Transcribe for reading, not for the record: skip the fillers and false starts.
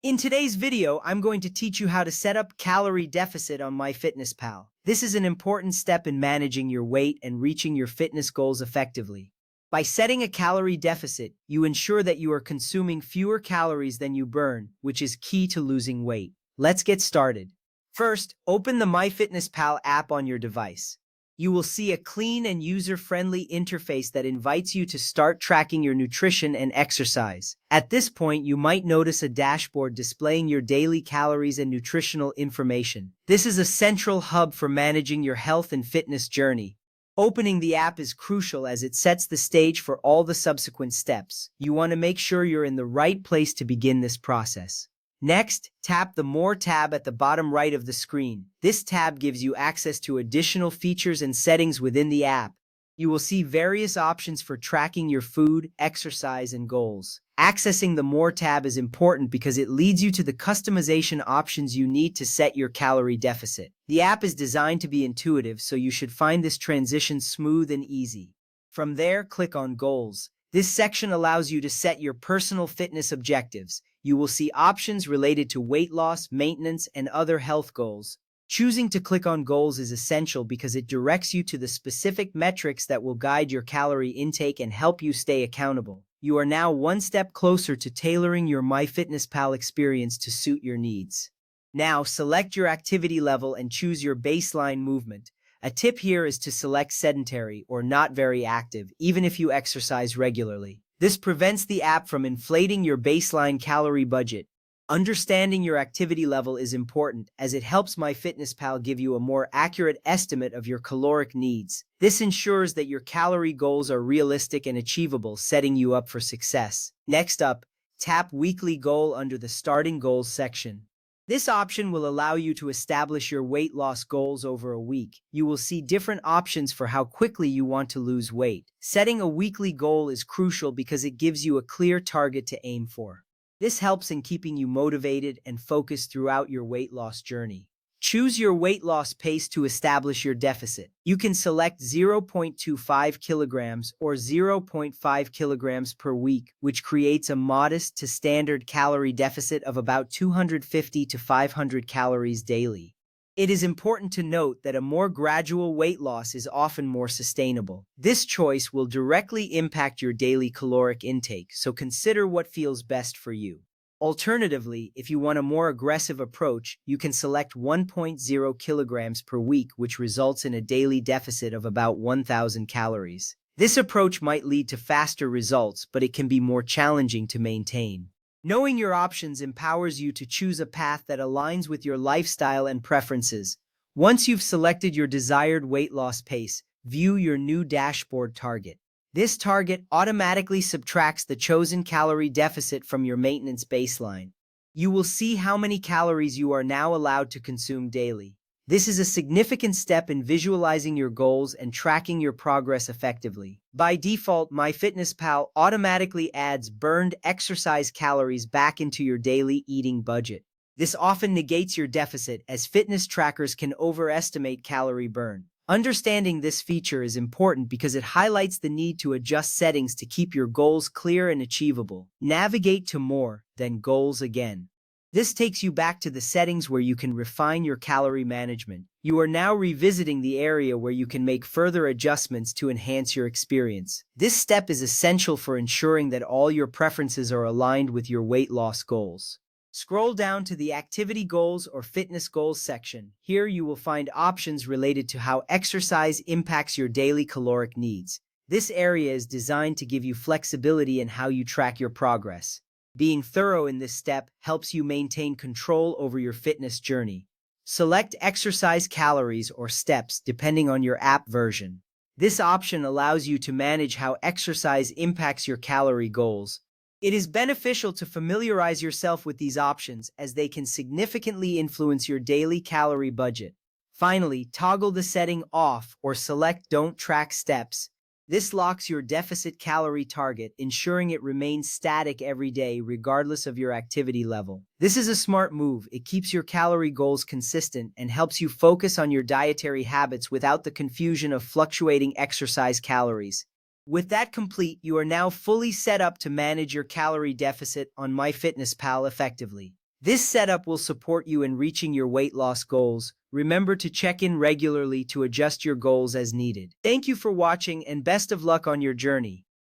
In today's video, I'm going to teach you how to set up calorie deficit on MyFitnessPal. This is an important step in managing your weight and reaching your fitness goals effectively. By setting a calorie deficit, you ensure that you are consuming fewer calories than you burn, which is key to losing weight. Let's get started. First, open the MyFitnessPal app on your device. You will see a clean and user-friendly interface that invites you to start tracking your nutrition and exercise. At this point, you might notice a dashboard displaying your daily calories and nutritional information. This is a central hub for managing your health and fitness journey. Opening the app is crucial as it sets the stage for all the subsequent steps. You want to make sure you're in the right place to begin this process. Next, tap the More tab at the bottom right of the screen. This tab gives you access to additional features and settings within the app. You will see various options for tracking your food, exercise, and goals. Accessing the More tab is important because it leads you to the customization options you need to set your calorie deficit. The app is designed to be intuitive, so you should find this transition smooth and easy. From there, click on Goals. This section allows you to set your personal fitness objectives. You will see options related to weight loss, maintenance, and other health goals. Choosing to click on goals is essential because it directs you to the specific metrics that will guide your calorie intake and help you stay accountable. You are now one step closer to tailoring your MyFitnessPal experience to suit your needs. Now, select your activity level and choose your baseline movement. A tip here is to select sedentary or not very active, even if you exercise regularly. This prevents the app from inflating your baseline calorie budget. Understanding your activity level is important as it helps MyFitnessPal give you a more accurate estimate of your caloric needs. This ensures that your calorie goals are realistic and achievable, setting you up for success. Next up, tap Weekly Goal under the Starting Goals section. This option will allow you to establish your weight loss goals over a week. You will see different options for how quickly you want to lose weight. Setting a weekly goal is crucial because it gives you a clear target to aim for. This helps in keeping you motivated and focused throughout your weight loss journey. Choose your weight loss pace to establish your deficit. You can select 0.25 kilograms or 0.5 kilograms per week, which creates a modest to standard calorie deficit of about 250 to 500 calories daily. It is important to note that a more gradual weight loss is often more sustainable. This choice will directly impact your daily caloric intake, so consider what feels best for you. Alternatively, if you want a more aggressive approach, you can select 1.0 kilograms per week, which results in a daily deficit of about 1,000 calories. This approach might lead to faster results, but it can be more challenging to maintain. Knowing your options empowers you to choose a path that aligns with your lifestyle and preferences. Once you've selected your desired weight loss pace, view your new dashboard target. This target automatically subtracts the chosen calorie deficit from your maintenance baseline. You will see how many calories you are now allowed to consume daily. This is a significant step in visualizing your goals and tracking your progress effectively. By default, MyFitnessPal automatically adds burned exercise calories back into your daily eating budget. This often negates your deficit as fitness trackers can overestimate calorie burn. Understanding this feature is important because it highlights the need to adjust settings to keep your goals clear and achievable. Navigate to More, then Goals again. This takes you back to the settings where you can refine your calorie management. You are now revisiting the area where you can make further adjustments to enhance your experience. This step is essential for ensuring that all your preferences are aligned with your weight loss goals. Scroll down to the Activity Goals or Fitness Goals section. Here you will find options related to how exercise impacts your daily caloric needs. This area is designed to give you flexibility in how you track your progress. Being thorough in this step helps you maintain control over your fitness journey. Select exercise calories or steps depending on your app version. This option allows you to manage how exercise impacts your calorie goals. It is beneficial to familiarize yourself with these options as they can significantly influence your daily calorie budget. Finally, toggle the setting off or select Don't Track Steps. This locks your deficit calorie target, ensuring it remains static every day regardless of your activity level. This is a smart move. It keeps your calorie goals consistent and helps you focus on your dietary habits without the confusion of fluctuating exercise calories. With that complete, you are now fully set up to manage your calorie deficit on MyFitnessPal effectively. This setup will support you in reaching your weight loss goals. Remember to check in regularly to adjust your goals as needed. Thank you for watching and best of luck on your journey.